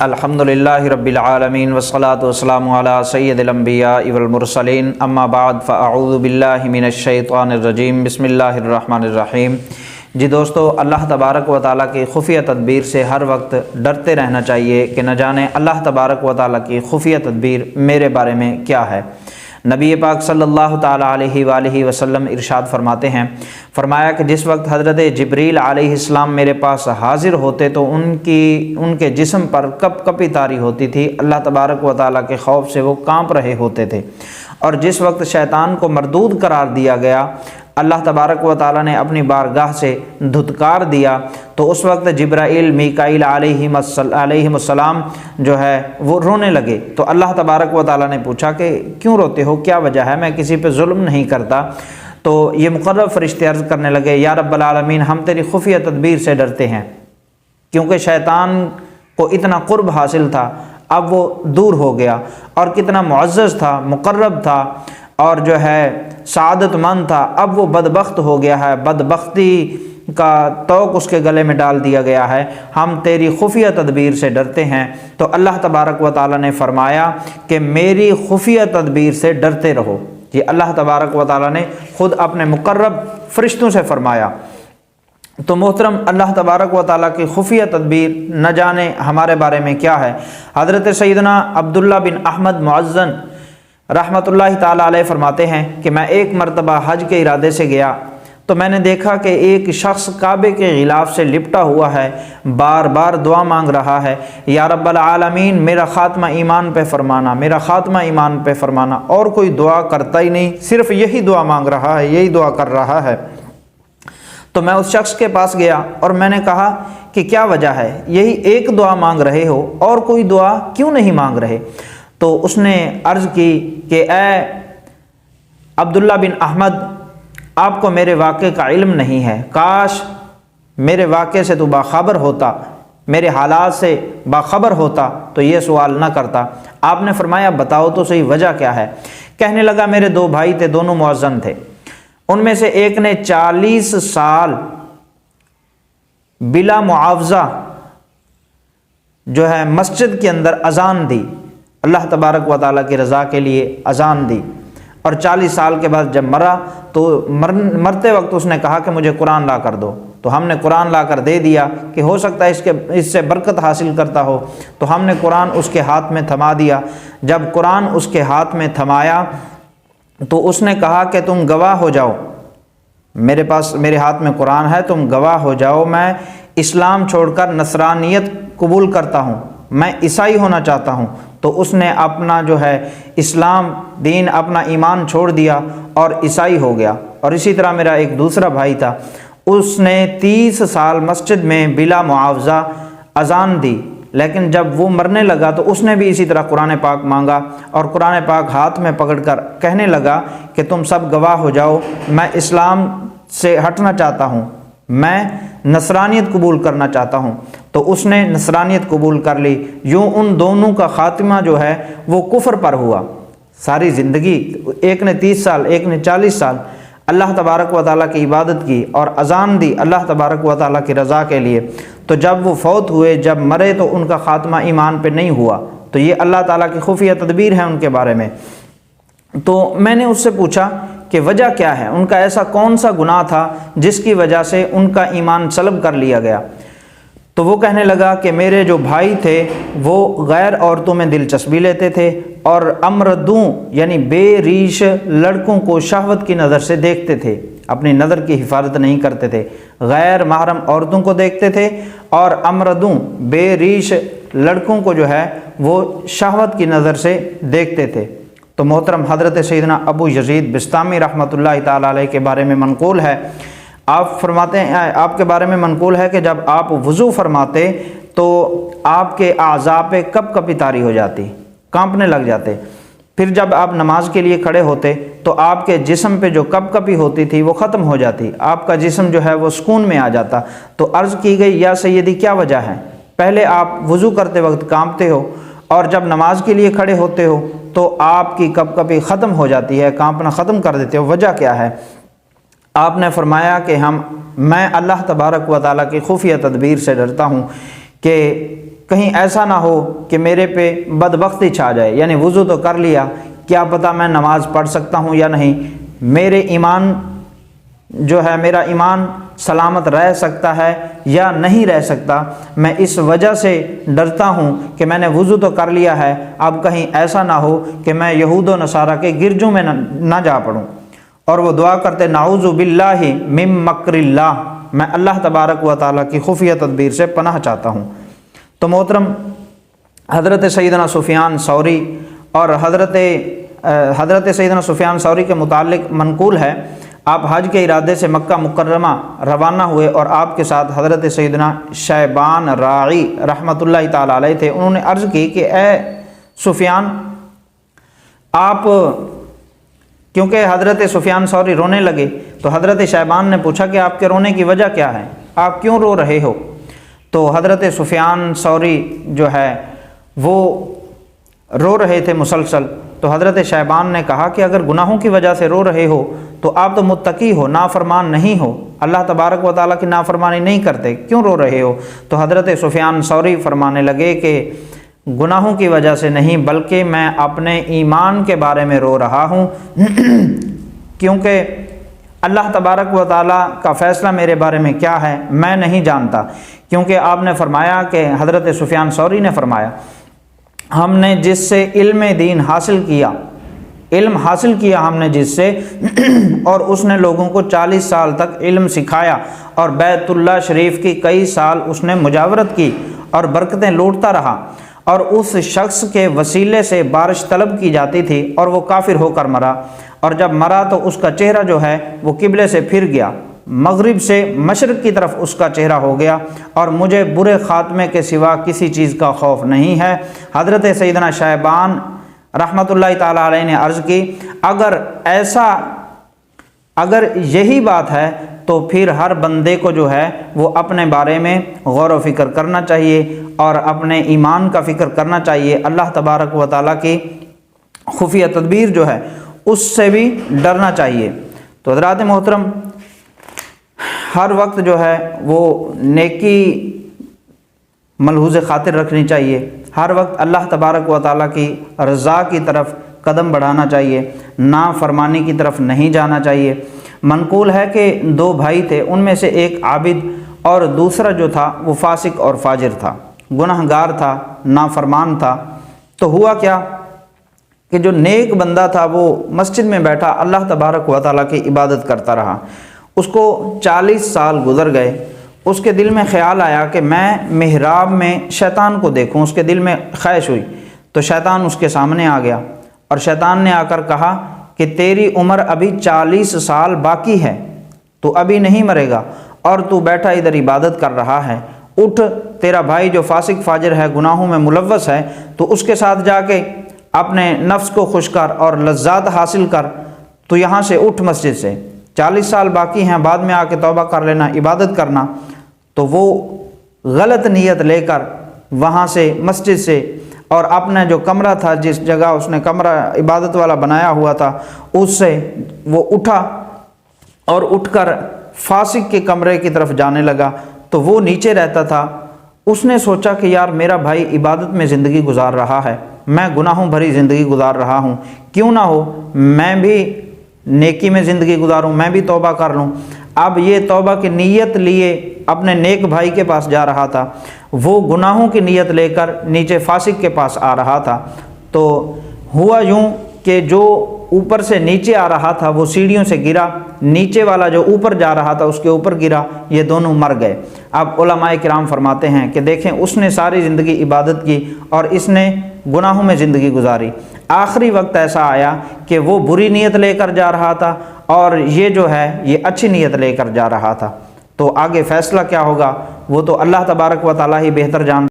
الحمدللہ رب العالمین والصلاة والسلام علی سید الانبیاء والمرسلین اما بعد فاعوذ باللہ من الشیطان الرجیم بسم اللہ الرحمن الرحیم۔ جی دوستو، اللہ تبارک و تعالیٰ کی خفیہ تدبیر سے ہر وقت ڈرتے رہنا چاہیے کہ نہ جانے اللہ تبارک و تعالیٰ کی خفیہ تدبیر میرے بارے میں کیا ہے۔ نبی پاک صلی اللہ تعالیٰ علیہ وآلہ وسلم ارشاد فرماتے ہیں، فرمایا کہ جس وقت حضرت جبریل علیہ السلام میرے پاس حاضر ہوتے تو ان کے جسم پر کپ کپی طاری ہوتی تھی، اللہ تبارک و تعالیٰ کے خوف سے وہ کانپ رہے ہوتے تھے۔ اور جس وقت شیطان کو مردود قرار دیا گیا، اللہ تبارک و تعالیٰ نے اپنی بارگاہ سے دھتکار دیا، تو اس وقت جبرائیل میکائیل علیہم السلام جو ہے وہ رونے لگے۔ تو اللہ تبارک و تعالیٰ نے پوچھا کہ کیوں روتے ہو، کیا وجہ ہے؟ میں کسی پہ ظلم نہیں کرتا۔ تو یہ مقرب فرشتے عرض کرنے لگے، یا رب العالمین، ہم تیری خفیہ تدبیر سے ڈرتے ہیں، کیونکہ شیطان کو اتنا قرب حاصل تھا، اب وہ دور ہو گیا، اور کتنا معزز تھا، مقرب تھا، اور جو ہے سعادت مند تھا، اب وہ بدبخت ہو گیا ہے، بدبختی کا طوق اس کے گلے میں ڈال دیا گیا ہے۔ ہم تیری خفیہ تدبیر سے ڈرتے ہیں۔ تو اللہ تبارک و تعالیٰ نے فرمایا کہ میری خفیہ تدبیر سے ڈرتے رہو۔ یہ اللہ تبارک و تعالیٰ نے خود اپنے مقرب فرشتوں سے فرمایا۔ تو محترم، اللہ تبارک و تعالیٰ کی خفیہ تدبیر نہ جانے ہمارے بارے میں کیا ہے۔ حضرت سیدنا عبداللہ بن احمد معزن رحمۃ اللہ تعالیٰ علیہ فرماتے ہیں کہ میں ایک مرتبہ حج کے ارادے سے گیا تو میں نے دیکھا کہ ایک شخص کعبے کے غلاف سے لپٹا ہوا ہے، بار بار دعا مانگ رہا ہے، یا رب العالمین میرا خاتمہ ایمان پہ فرمانا، میرا خاتمہ ایمان پہ فرمانا، اور کوئی دعا کرتا ہی نہیں، صرف یہی دعا مانگ رہا ہے، یہی دعا کر رہا ہے۔ تو میں اس شخص کے پاس گیا اور میں نے کہا کہ کیا وجہ ہے، یہی ایک دعا مانگ رہے ہو اور کوئی دعا کیوں نہیں مانگ رہے؟ تو اس نے عرض کی کہ اے عبداللہ بن احمد، آپ کو میرے واقعے کا علم نہیں ہے، کاش میرے واقعے سے تو باخبر ہوتا، میرے حالات سے باخبر ہوتا تو یہ سوال نہ کرتا۔ آپ نے فرمایا بتاؤ تو صحیح وجہ کیا ہے؟ کہنے لگا میرے دو بھائی تھے، دونوں مؤذن تھے، ان میں سے ایک نے 40 سال بلا معاوضہ جو ہے مسجد کے اندر اذان دی، اللہ تبارک و تعالیٰ کی رضا کے لیے اذان دی، اور 40 سال کے بعد جب مرا تو مرتے وقت اس نے کہا کہ مجھے قرآن لا کر دو۔ تو ہم نے قرآن لا کر دے دیا کہ ہو سکتا ہے اس سے برکت حاصل کرتا ہو، تو ہم نے قرآن اس کے ہاتھ میں تھما دیا۔ جب قرآن اس کے ہاتھ میں تھمایا تو اس نے کہا کہ تم گواہ ہو جاؤ، میرے ہاتھ میں قرآن ہے، تم گواہ ہو جاؤ، میں اسلام چھوڑ کر نصرانیت قبول کرتا ہوں، میں عیسائی ہونا چاہتا ہوں۔ تو اس نے اپنا جو ہے اسلام دین، اپنا ایمان چھوڑ دیا اور عیسائی ہو گیا۔ اور اسی طرح میرا ایک دوسرا بھائی تھا، اس نے 30 سال مسجد میں بلا معاوضہ اذان دی، لیکن جب وہ مرنے لگا تو اس نے بھی اسی طرح قرآن پاک مانگا، اور قرآن پاک ہاتھ میں پکڑ کر کہنے لگا کہ تم سب گواہ ہو جاؤ، میں اسلام سے ہٹنا چاہتا ہوں، میں نصرانیت قبول کرنا چاہتا ہوں۔ تو اس نے نصرانیت قبول کر لی۔ یوں ان دونوں کا خاتمہ جو ہے وہ کفر پر ہوا۔ ساری زندگی، ایک نے 30 سال، ایک نے 40 سال اللہ تبارک و تعالیٰ کی عبادت کی اور اذان دی اللہ تبارک و تعالیٰ کی رضا کے لیے، تو جب وہ فوت ہوئے، جب مرے، تو ان کا خاتمہ ایمان پہ نہیں ہوا۔ تو یہ اللہ تعالیٰ کی خفیہ تدبیر ہے ان کے بارے میں۔ تو میں نے اس سے پوچھا کہ وجہ کیا ہے، ان کا ایسا کون سا گناہ تھا جس کی وجہ سے ان کا ایمان سلب کر لیا گیا؟ تو وہ کہنے لگا کہ میرے جو بھائی تھے وہ غیر عورتوں میں دلچسپی لیتے تھے، اور امردوں یعنی بے ریش لڑکوں کو شہوت کی نظر سے دیکھتے تھے، اپنی نظر کی حفاظت نہیں کرتے تھے، غیر محرم عورتوں کو دیکھتے تھے، اور امردوں بے ریش لڑکوں کو جو ہے وہ شہوت کی نظر سے دیکھتے تھے۔ تو محترم، حضرت سیدنا ابو یزید بستامی رحمۃ اللہ تعالیٰ علیہ کے بارے میں منقول ہے، آپ فرماتے ہیں، آپ کے بارے میں منقول ہے کہ جب آپ وضو فرماتے تو آپ کے اعضاء پہ کپ کپی طاری ہو جاتی، کانپنے لگ جاتے، پھر جب آپ نماز کے لیے کھڑے ہوتے تو آپ کے جسم پہ جو کپ کپی ہوتی تھی وہ ختم ہو جاتی، آپ کا جسم جو ہے وہ سکون میں آ جاتا۔ تو عرض کی گئی یا سیدی کیا وجہ ہے؟ پہلے آپ وضو کرتے وقت کانپتے ہو، اور جب نماز کے لیے کھڑے ہوتے ہو تو آپ کی کپ کپی ختم ہو جاتی ہے، کانپنا ختم کر دیتے ہو، وجہ کیا ہے؟ آپ نے فرمایا کہ میں اللہ تبارک و تعالیٰ کی خفیہ تدبیر سے ڈرتا ہوں کہ کہیں ایسا نہ ہو کہ میرے پہ بدبختی چھا جائے، یعنی وضو تو کر لیا، کیا پتہ میں نماز پڑھ سکتا ہوں یا نہیں، میرے ایمان جو ہے میرا ایمان سلامت رہ سکتا ہے یا نہیں رہ سکتا، میں اس وجہ سے ڈرتا ہوں کہ میں نے وضو تو کر لیا ہے، اب کہیں ایسا نہ ہو کہ میں یہود و نصارہ کے گرجوں میں نہ جا پڑوں۔ اور وہ دعا کرتے نعوذ باللہ من مکر اللہ، میں اللہ تبارک و تعالیٰ کی خفیہ تدبیر سے پناہ چاہتا ہوں۔ تو محترم، حضرت سیدنا سفیان ثوری اور حضرت سیدنا سفیان ثوری کے متعلق منقول ہے، آپ حج کے ارادے سے مکہ مکرمہ روانہ ہوئے اور آپ کے ساتھ حضرت سیدنا شیبان راعی رحمۃ اللہ تعالیٰ علیہ تھے۔ انہوں نے عرض کی کہ اے سفیان، آپ، کیونکہ حضرت سفیان ثوری رونے لگے تو حضرت شیبان نے پوچھا کہ آپ کے رونے کی وجہ کیا ہے، آپ کیوں رو رہے ہو؟ تو حضرت سفیان ثوری جو ہے وہ رو رہے تھے مسلسل۔ تو حضرت شیبان نے کہا کہ اگر گناہوں کی وجہ سے رو رہے ہو تو آپ تو متقی ہو، نافرمان نہیں ہو، اللہ تبارک و تعالیٰ کی نافرمانی نہیں کرتے، کیوں رو رہے ہو؟ تو حضرت سفیان ثوری فرمانے لگے کہ گناہوں کی وجہ سے نہیں، بلکہ میں اپنے ایمان کے بارے میں رو رہا ہوں، کیونکہ اللہ تبارک و تعالیٰ کا فیصلہ میرے بارے میں کیا ہے میں نہیں جانتا۔ کیونکہ آپ نے فرمایا کہ حضرت سفیان ثوری نے فرمایا، ہم نے جس سے علم دین حاصل کیا، علم حاصل کیا ہم نے جس سے، اور اس نے لوگوں کو 40 سال تک علم سکھایا، اور بیت اللہ شریف کی کئی سال اس نے مجاورت کی اور برکتیں لوٹتا رہا، اور اس شخص کے وسیلے سے بارش طلب کی جاتی تھی اور وہ کافر ہو کر مرا، اور جب مرا تو اس کا چہرہ جو ہے وہ قبلے سے پھر گیا، مغرب سے مشرق کی طرف اس کا چہرہ ہو گیا، اور مجھے برے خاتمے کے سوا کسی چیز کا خوف نہیں ہے۔ حضرت سیدنا شیبان رحمۃ اللہ تعالیٰ علیہ نے عرض کی، اگر یہی بات ہے تو پھر ہر بندے کو جو ہے وہ اپنے بارے میں غور و فکر کرنا چاہیے اور اپنے ایمان کا فکر کرنا چاہیے، اللہ تبارک و تعالیٰ کی خفیہ تدبیر جو ہے اس سے بھی ڈرنا چاہیے۔ تو حضرات محترم، ہر وقت جو ہے وہ نیکی ملحوظ خاطر رکھنی چاہیے، ہر وقت اللہ تبارک و تعالیٰ کی رضا کی طرف قدم بڑھانا چاہیے، نافرمانی کی طرف نہیں جانا چاہیے۔ منقول ہے کہ 2 بھائی تھے، ان میں سے ایک عابد اور دوسرا جو تھا وہ فاسق اور فاجر تھا، گنہگار تھا، نافرمان تھا۔ تو ہوا کیا کہ جو نیک بندہ تھا وہ مسجد میں بیٹھا اللہ تبارک و تعالیٰ کی عبادت کرتا رہا، اس کو 40 سال گزر گئے، اس کے دل میں خیال آیا کہ میں محراب میں شیطان کو دیکھوں، اس کے دل میں خواہش ہوئی، تو شیطان اس کے سامنے آ گیا، اور شیطان نے آ کر کہا کہ تیری عمر ابھی 40 سال باقی ہے، تو ابھی نہیں مرے گا، اور تو بیٹھا ادھر عبادت کر رہا ہے، اٹھ، تیرا بھائی جو فاسق فاجر ہے، گناہوں میں ملوث ہے، تو اس کے ساتھ جا کے اپنے نفس کو خوش کر اور لذات حاصل کر، تو یہاں سے اٹھ، مسجد سے 40 سال باقی ہیں، بعد میں آ کے توبہ کر لینا، عبادت کرنا۔ تو وہ غلط نیت لے کر وہاں سے مسجد سے، اور اپنا جو کمرہ تھا، جس جگہ اس نے کمرہ عبادت والا بنایا ہوا تھا، اس سے وہ اٹھا اور اٹھ کر فاسق کے کمرے کی طرف جانے لگا۔ تو وہ نیچے رہتا تھا، اس نے سوچا کہ یار میرا بھائی عبادت میں زندگی گزار رہا ہے، میں گناہوں بھری زندگی گزار رہا ہوں، کیوں نہ ہو میں بھی نیکی میں زندگی گزاروں، میں بھی توبہ کر لوں۔ اب یہ توبہ کی نیت لیے اپنے نیک بھائی کے پاس جا رہا تھا، وہ گناہوں کی نیت لے کر نیچے فاسق کے پاس آ رہا تھا۔ تو ہوا یوں کہ جو اوپر سے نیچے آ رہا تھا وہ سیڑھیوں سے گرا، نیچے والا جو اوپر جا رہا تھا اس کے اوپر گرا، یہ دونوں مر گئے۔ اب علماء کرام فرماتے ہیں کہ دیکھیں، اس نے ساری زندگی عبادت کی اور اس نے گناہوں میں زندگی گزاری، آخری وقت ایسا آیا کہ وہ بری نیت لے کر جا رہا تھا اور یہ جو ہے یہ اچھی نیت لے کر جا رہا تھا۔ تو آگے فیصلہ کیا ہوگا وہ تو اللہ تبارک و تعالیٰ ہی بہتر جانتا